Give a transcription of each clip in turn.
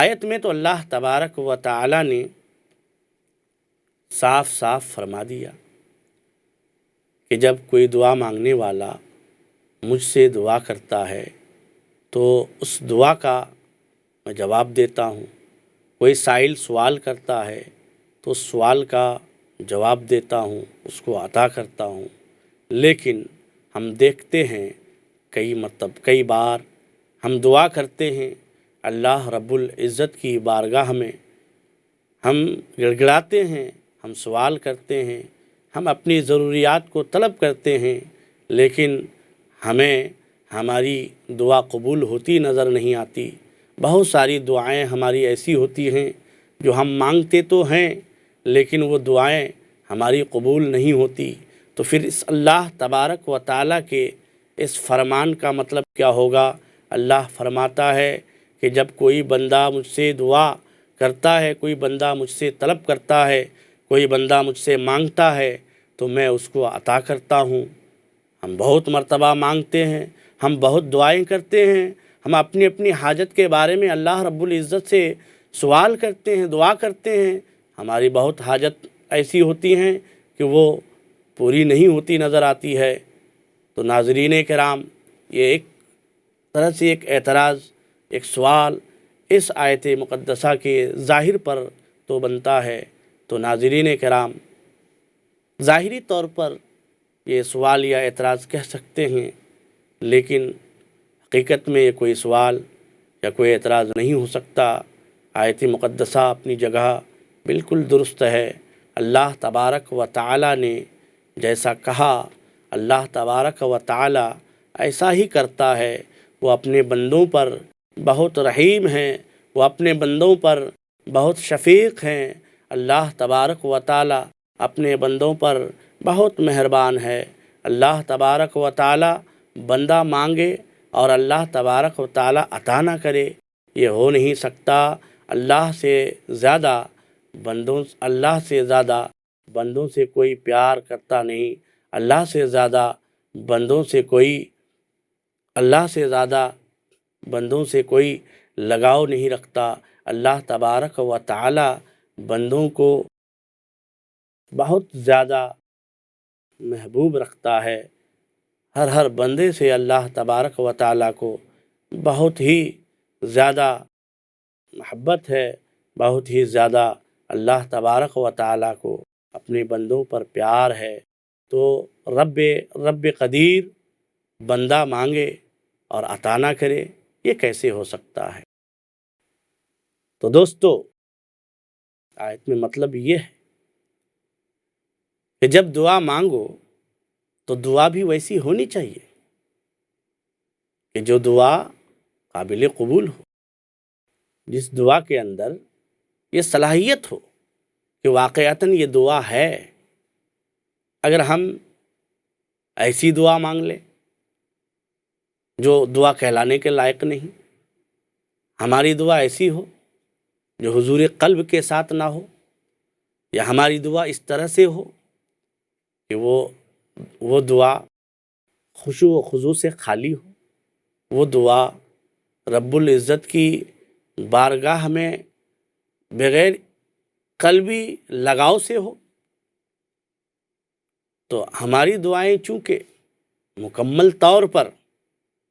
آیت میں تو اللہ تبارک و تعالی نے صاف صاف فرما دیا کہ جب کوئی دعا مانگنے والا مجھ سے دعا کرتا ہے تو اس دعا کا میں جواب دیتا ہوں، کوئی سائل سوال کرتا ہے تو اس سوال کا جواب دیتا ہوں، اس کو عطا کرتا ہوں۔ لیکن ہم دیکھتے ہیں کئی بار ہم دعا کرتے ہیں، اللہ رب العزت کی بارگاہ میں ہم گڑ گڑاتے ہیں، ہم سوال کرتے ہیں، ہم اپنی ضروریات کو طلب کرتے ہیں، لیکن ہمیں ہماری دعا قبول ہوتی نظر نہیں آتی۔ بہت ساری دعائیں ہماری ایسی ہوتی ہیں جو ہم مانگتے تو ہیں لیکن وہ دعائیں ہماری قبول نہیں ہوتی۔ تو پھر اس اللہ تبارک و تعالیٰ کے اس فرمان کا مطلب کیا ہوگا؟ اللہ فرماتا ہے کہ جب کوئی بندہ مجھ سے دعا کرتا ہے، کوئی بندہ مجھ سے طلب کرتا ہے، کوئی بندہ مجھ سے مانگتا ہے تو میں اس کو عطا کرتا ہوں۔ ہم بہت مرتبہ مانگتے ہیں، ہم بہت دعائیں کرتے ہیں، ہم اپنی اپنی حاجت کے بارے میں اللہ رب العزت سے سوال کرتے ہیں، دعا کرتے ہیں۔ ہماری بہت حاجت ایسی ہوتی ہیں کہ وہ پوری نہیں ہوتی نظر آتی ہے۔ تو ناظرین کرام، یہ ایک طرح سے ایک اعتراض، ایک سوال اس آیت مقدسہ کے ظاہر پر تو بنتا ہے۔ تو ناظرین کرام، ظاہری طور پر یہ سوال یا اعتراض کہہ سکتے ہیں، لیکن حقیقت میں یہ کوئی سوال یا کوئی اعتراض نہیں ہو سکتا۔ آیت مقدسہ اپنی جگہ بالکل درست ہے۔ اللہ تبارک و تعالی نے جیسا کہا، اللہ تبارک و تعالی ایسا ہی کرتا ہے۔ وہ اپنے بندوں پر بہت رحیم ہیں، وہ اپنے بندوں پر بہت شفیق ہیں۔ اللہ تبارک و تعالی اپنے بندوں پر بہت مہربان ہے۔ اللہ تبارک و تعالی بندہ مانگے اور اللہ تبارک و تعالی عطا نہ کرے، یہ ہو نہیں سکتا۔ اللہ سے زیادہ بندوں سے کوئی پیار کرتا نہیں، اللہ سے زیادہ بندوں سے کوئی لگاؤ نہیں رکھتا۔ اللہ تبارک و تعالی بندوں کو بہت زیادہ محبوب رکھتا ہے۔ ہر بندے سے اللہ تبارک و تعالی کو بہت ہی زیادہ محبت ہے، بہت ہی زیادہ اللہ تبارک و تعالی کو اپنے بندوں پر پیار ہے۔ تو رب قدیر بندہ مانگے اور عطا نہ کرے، یہ کیسے ہو سکتا ہے؟ تو دوستو، آیت میں مطلب یہ ہے کہ جب دعا مانگو تو دعا بھی ویسی ہونی چاہیے کہ جو دعا قابل قبول ہو، جس دعا کے اندر یہ صلاحیت ہو کہ واقعتاً یہ دعا ہے۔ اگر ہم ایسی دعا مانگ لیں جو دعا کہلانے کے لائق نہیں، ہماری دعا ایسی ہو جو حضور قلب کے ساتھ نہ ہو، یا ہماری دعا اس طرح سے ہو کہ وہ دعا خشوع و خضوع سے خالی ہو، وہ دعا رب العزت کی بارگاہ میں بغیر قلبی لگاؤ سے ہو، تو ہماری دعائیں چونکہ مکمل طور پر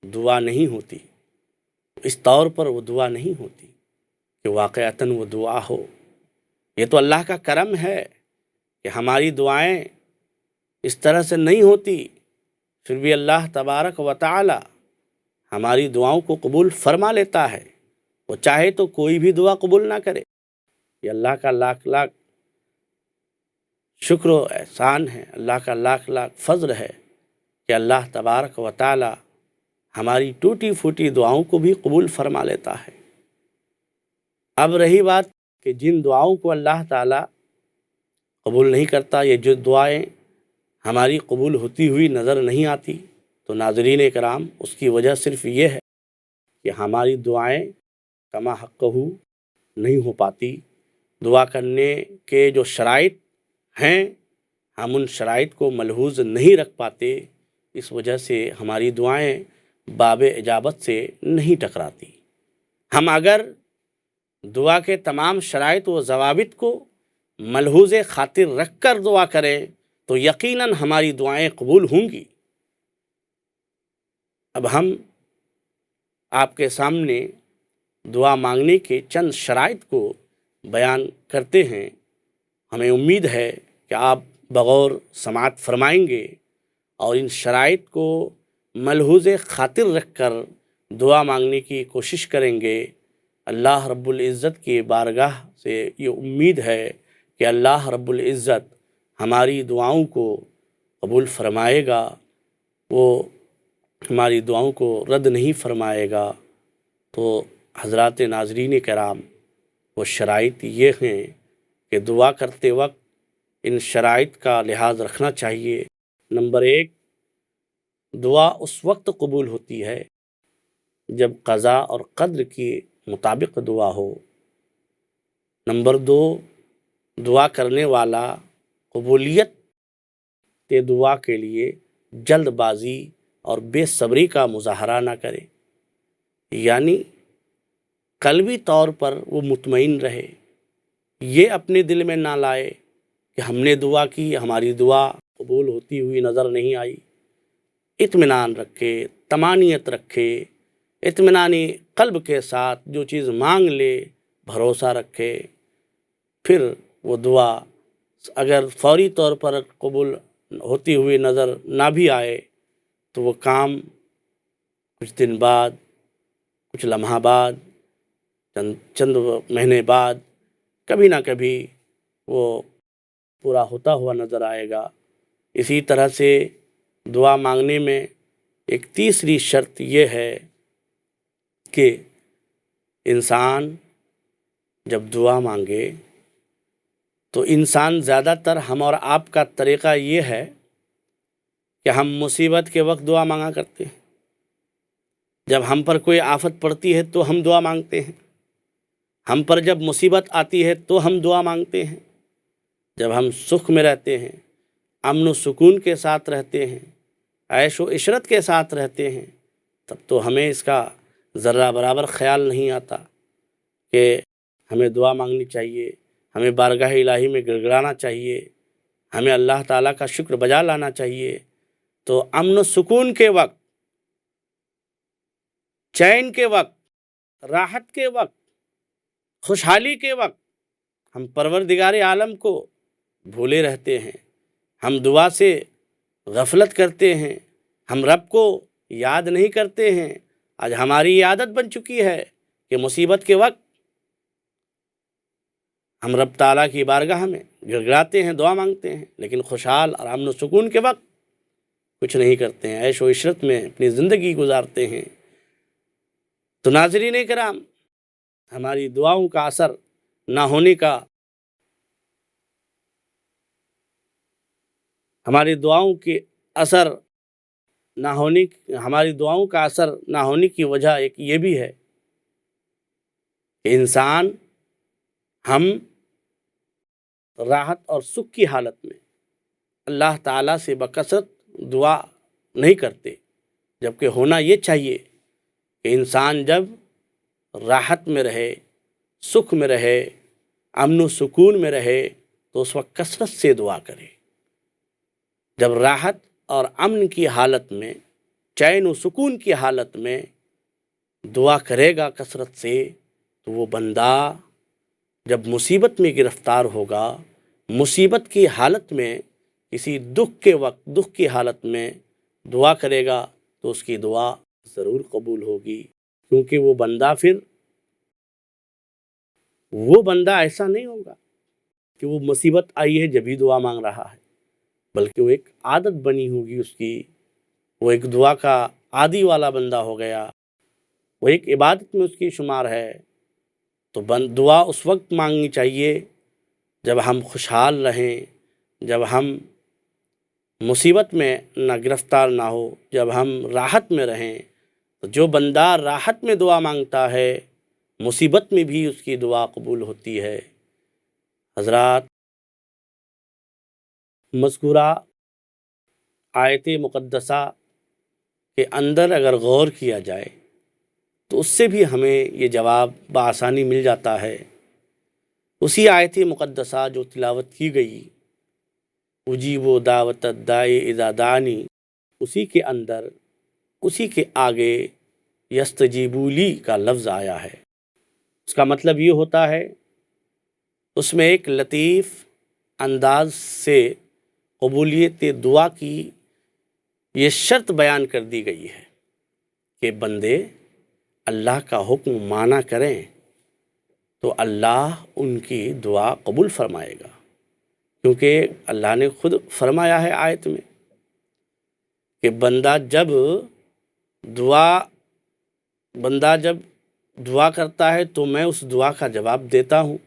دعا نہیں ہوتی، اس طور پر وہ دعا نہیں ہوتی کہ واقعتاً وہ دعا ہو۔ یہ تو اللہ کا کرم ہے کہ ہماری دعائیں اس طرح سے نہیں ہوتی، پھر بھی اللہ تبارک و تعالی ہماری دعاؤں کو قبول فرما لیتا ہے۔ وہ چاہے تو کوئی بھی دعا قبول نہ کرے۔ یہ اللہ کا لاکھ لاکھ شکر و احسان ہے، اللہ کا لاکھ لاکھ فضل ہے کہ اللہ تبارک و تعالی ہماری ٹوٹی پھوٹی دعاؤں کو بھی قبول فرما لیتا ہے۔ اب رہی بات کہ جن دعاؤں کو اللہ تعالی قبول نہیں کرتا، یہ جو دعائیں ہماری قبول ہوتی ہوئی نظر نہیں آتی، تو ناظرین کرام، اس کی وجہ صرف یہ ہے کہ ہماری دعائیں کما حقہ نہیں ہو پاتی۔ دعا کرنے کے جو شرائط ہیں، ہم ان شرائط کو ملحوظ نہیں رکھ پاتے، اس وجہ سے ہماری دعائیں باب اجابت سے نہیں ٹکراتی۔ ہم اگر دعا کے تمام شرائط و ضوابط کو ملحوظ خاطر رکھ کر دعا کریں تو یقیناً ہماری دعائیں قبول ہوں گی۔ اب ہم آپ کے سامنے دعا مانگنے کے چند شرائط کو بیان کرتے ہیں۔ ہمیں امید ہے کہ آپ بغور سماعت فرمائیں گے اور ان شرائط کو ملحوظ خاطر رکھ کر دعا مانگنے کی کوشش کریں گے۔ اللہ رب العزت کی بارگاہ سے یہ امید ہے کہ اللہ رب العزت ہماری دعاؤں کو قبول فرمائے گا، وہ ہماری دعاؤں کو رد نہیں فرمائے گا۔ تو حضرات ناظرین کرام، وہ شرائط یہ ہیں کہ دعا کرتے وقت ان شرائط کا لحاظ رکھنا چاہیے۔ نمبر 1، دعا اس وقت قبول ہوتی ہے جب قضا اور قدر کے مطابق دعا ہو۔ نمبر 2، دعا کرنے والا قبولیت دعا کے لیے جلد بازی اور بے صبری کا مظاہرہ نہ کرے، یعنی قلبی طور پر وہ مطمئن رہے، یہ اپنے دل میں نہ لائے کہ ہم نے دعا کی، ہماری دعا قبول ہوتی ہوئی نظر نہیں آئی۔ اطمینان رکھے، طمانینت رکھے، اطمینانی قلب کے ساتھ جو چیز مانگ لے بھروسہ رکھے، پھر وہ دعا اگر فوری طور پر قبول ہوتی ہوئی نظر نہ بھی آئے تو وہ کام کچھ دن بعد، کچھ لمحہ بعد، چند مہینے بعد کبھی نہ کبھی وہ پورا ہوتا ہوا نظر آئے گا۔ اسی طرح سے دعا مانگنے میں ایک تیسری شرط یہ ہے کہ انسان جب دعا مانگے تو انسان زیادہ تر ہم اور آپ کا طریقہ یہ ہے کہ ہم مصیبت کے وقت دعا مانگا کرتے ہیں، جب ہم پر کوئی آفت پڑتی ہے تو ہم دعا مانگتے ہیں، ہم پر جب مصیبت آتی ہے تو ہم دعا مانگتے ہیں، جب ہم سکھ میں رہتے ہیں، امن و سکون کے ساتھ رہتے ہیں، عیش و عشرت کے ساتھ رہتے ہیں، تب تو ہمیں اس کا ذرہ برابر خیال نہیں آتا کہ ہمیں دعا مانگنی چاہیے، ہمیں بارگاہ الہی میں گڑ گڑانا چاہیے، ہمیں اللہ تعالیٰ کا شکر بجا لانا چاہیے۔ تو امن و سکون کے وقت، چین کے وقت، راحت کے وقت، خوشحالی کے وقت ہم پروردگار عالم کو بھولے رہتے ہیں، ہم دعا سے غفلت کرتے ہیں، ہم رب کو یاد نہیں کرتے ہیں۔ آج ہماری یہ عادت بن چکی ہے کہ مصیبت کے وقت ہم رب تعالیٰ کی بارگاہ میں گڑ گڑاتے ہیں، دعا مانگتے ہیں، لیکن خوشحال اور امن و سکون کے وقت کچھ نہیں کرتے ہیں، عیش و عشرت میں اپنی زندگی گزارتے ہیں۔ تو ناظرین کرام، ہماری دعاؤں کا اثر نہ ہونے کا، ہماری دعاؤں کے اثر نہ ہونے ہماری دعاؤں کا اثر نہ ہونے کی وجہ ایک یہ بھی ہے کہ انسان ہم راحت اور سکھ کی حالت میں اللہ تعالیٰ سے بکثرت دعا نہیں کرتے، جبکہ ہونا یہ چاہیے کہ انسان جب راحت میں رہے، سکھ میں رہے، امن و سکون میں رہے تو اس وقت کثرت سے دعا کرے۔ جب راحت اور امن کی حالت میں، چین و سکون کی حالت میں دعا کرے گا کثرت سے، تو وہ بندہ جب مصیبت میں گرفتار ہوگا، مصیبت کی حالت میں، کسی دکھ کے وقت، دکھ کی حالت میں دعا کرے گا تو اس کی دعا ضرور قبول ہوگی، کیونکہ وہ بندہ ایسا نہیں ہوگا کہ وہ مصیبت آئی ہے جب ہی دعا مانگ رہا ہے، بلکہ وہ ایک عادت بنی ہوگی اس کی، وہ ایک دعا کا عادی والا بندہ ہو گیا، وہ ایک عبادت میں اس کی شمار ہے۔ تو دعا اس وقت مانگنی چاہیے جب ہم خوشحال رہیں، جب ہم مصیبت میں نہ گرفتار نہ ہو، جب ہم راحت میں رہیں۔ تو جو بندہ راحت میں دعا مانگتا ہے، مصیبت میں بھی اس کی دعا قبول ہوتی ہے۔ حضرات، مذکورہ آیت مقدسہ کے اندر اگر غور کیا جائے تو اس سے بھی ہمیں یہ جواب بآسانی مل جاتا ہے۔ اسی آیت مقدسہ جو تلاوت کی گئی، اجیب دعوت الداعی اذا دعانی، اسی کے اندر، اسی کے آگے یستجیبوا لی کا لفظ آیا ہے۔ اس کا مطلب یہ ہوتا ہے، اس میں ایک لطیف انداز سے قبولیت دعا کی یہ شرط بیان کر دی گئی ہے کہ بندے اللہ کا حکم مانا کریں تو اللہ ان کی دعا قبول فرمائے گا، کیونکہ اللہ نے خود فرمایا ہے آیت میں کہ بندہ جب دعا کرتا ہے تو میں اس دعا کا جواب دیتا ہوں۔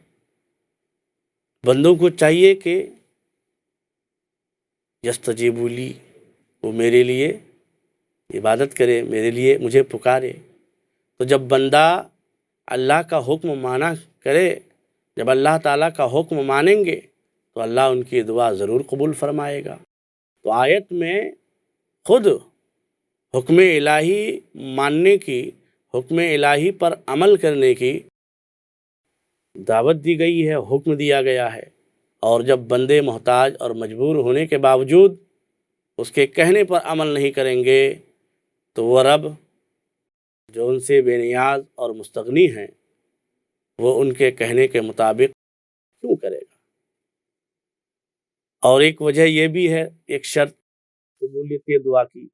بندوں کو چاہیے کہ یستجیبوا لی، وہ میرے لیے عبادت کرے، میرے لیے مجھے پکارے۔ تو جب بندہ اللہ کا حکم مانا کرے، جب اللہ تعالیٰ کا حکم مانیں گے تو اللہ ان کی دعا ضرور قبول فرمائے گا۔ تو آیت میں خود حکم الہی ماننے کی، حکم الہی پر عمل کرنے کی دعوت دی گئی ہے، حکم دیا گیا ہے۔ اور جب بندے محتاج اور مجبور ہونے کے باوجود اس کے کہنے پر عمل نہیں کریں گے تو وہ رب جو ان سے بے نیاز اور مستغنی ہیں، وہ ان کے کہنے کے مطابق کیوں کرے گا؟ اور ایک وجہ یہ بھی ہے، ایک شرط قبولیت دعا کی،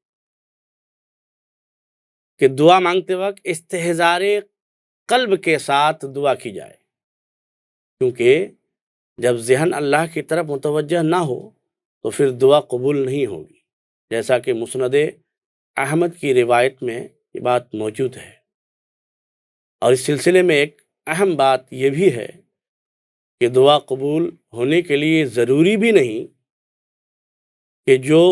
کہ دعا مانگتے وقت استحضار قلب کے ساتھ دعا کی جائے، کیونکہ جب ذہن اللہ کی طرف متوجہ نہ ہو تو پھر دعا قبول نہیں ہوگی، جیسا کہ مسند احمد کی روایت میں یہ بات موجود ہے۔ اور اس سلسلے میں ایک اہم بات یہ بھی ہے کہ دعا قبول ہونے کے لیے ضروری بھی نہیں کہ جو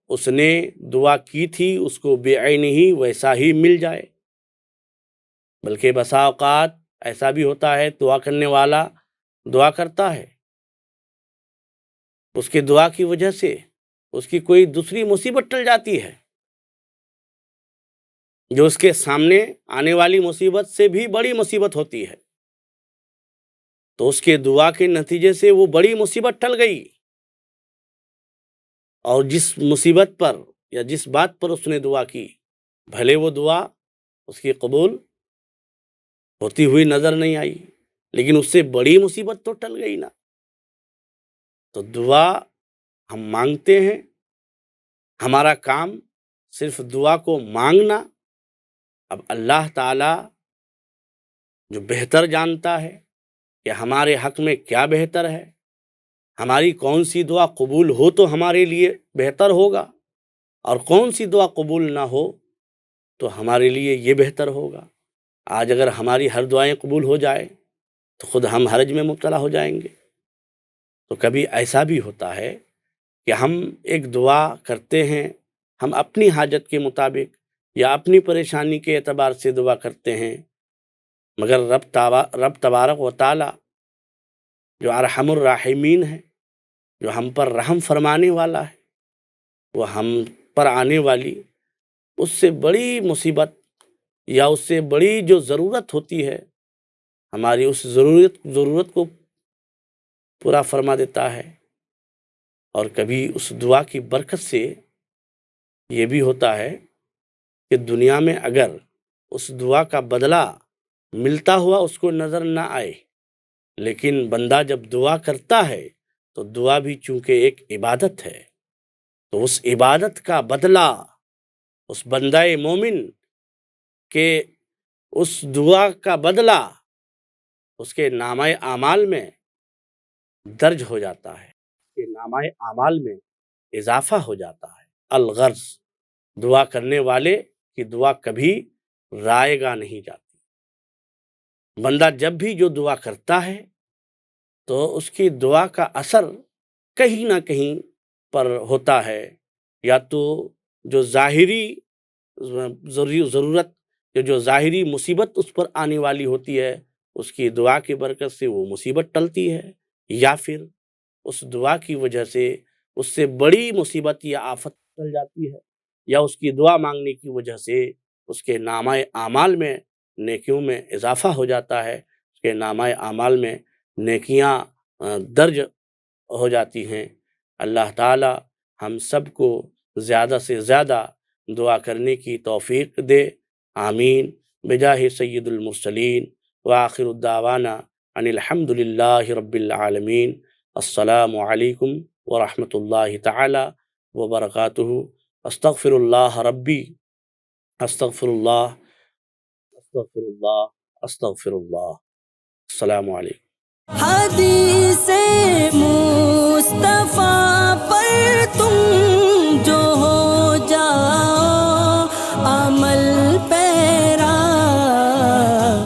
اس نے دعا کی تھی اس کو بعینہ ویسا ہی مل جائے، بلکہ بسا اوقات ایسا بھی ہوتا ہے دعا کرنے والا دعا کرتا ہے، اس کی دعا کی وجہ سے اس کی کوئی دوسری مصیبت ٹل جاتی ہے جو اس کے سامنے آنے والی مصیبت سے بھی بڑی مصیبت ہوتی ہے، تو اس کے دعا کے نتیجے سے وہ بڑی مصیبت ٹل گئی، اور جس مصیبت پر یا جس بات پر اس نے دعا کی، بھلے وہ دعا اس کی قبول ہوتی ہوئی نظر نہیں آئی، لیکن اس سے بڑی مصیبت تو ٹل گئی نا۔ تو دعا ہم مانگتے ہیں، ہمارا کام صرف دعا کو مانگنا۔ اب اللہ تعالیٰ جو بہتر جانتا ہے کہ ہمارے حق میں کیا بہتر ہے، ہماری کون سی دعا قبول ہو تو ہمارے لیے بہتر ہوگا، اور کون سی دعا قبول نہ ہو تو ہمارے لیے یہ بہتر ہوگا۔ آج اگر ہماری ہر دعائیں قبول ہو جائے تو خود ہم حرج میں مبتلا ہو جائیں گے۔ تو کبھی ایسا بھی ہوتا ہے کہ ہم ایک دعا کرتے ہیں، ہم اپنی حاجت کے مطابق یا اپنی پریشانی کے اعتبار سے دعا کرتے ہیں، مگر رب تبارک و تعالی جو ارحم الراحمین ہے، جو ہم پر رحم فرمانے والا ہے، وہ ہم پر آنے والی اس سے بڑی مصیبت یا اس سے بڑی جو ضرورت ہوتی ہے، ہماری اس ضرورت کو پورا فرما دیتا ہے۔ اور کبھی اس دعا کی برکت سے یہ بھی ہوتا ہے کہ دنیا میں اگر اس دعا کا بدلہ ملتا ہوا اس کو نظر نہ آئے، لیکن بندہ جب دعا کرتا ہے تو دعا بھی چونکہ ایک عبادت ہے، تو اس عبادت کا بدلہ اس بندہ مومن کے اس دعا کا بدلہ اس کے نامہ اعمال میں درج ہو جاتا ہے، کہ نامہ اعمال میں اضافہ ہو جاتا ہے۔ الغرض، دعا کرنے والے کی دعا کبھی رائے گا نہیں جاتی۔ بندہ جب بھی جو دعا کرتا ہے تو اس کی دعا کا اثر کہیں نہ کہیں پر ہوتا ہے، یا تو جو ظاہری ضرورت، جو ظاہری مصیبت اس پر آنے والی ہوتی ہے، اس کی دعا کی برکت سے وہ مصیبت ٹلتی ہے، یا پھر اس دعا کی وجہ سے اس سے بڑی مصیبت یا آفت ٹل جاتی ہے، یا اس کی دعا مانگنے کی وجہ سے اس کے نامہ اعمال میں نیکیوں میں اضافہ ہو جاتا ہے، اس کے نامہ اعمال میں نیکیاں درج ہو جاتی ہیں۔ اللہ تعالی ہم سب کو زیادہ سے زیادہ دعا کرنے کی توفیق دے، آمین، بجاہ سید المرسلین، وآخر الدعوانا ان الحمد للہ رب العالمین۔ السلام علیکم ورحمۃ اللہ تعالی وبرکاتہ۔ استغفر اللہ ربی، استغفر اللہ، استغفر اللہ، استغفر اللہ۔ السلام علیکم۔ حدیث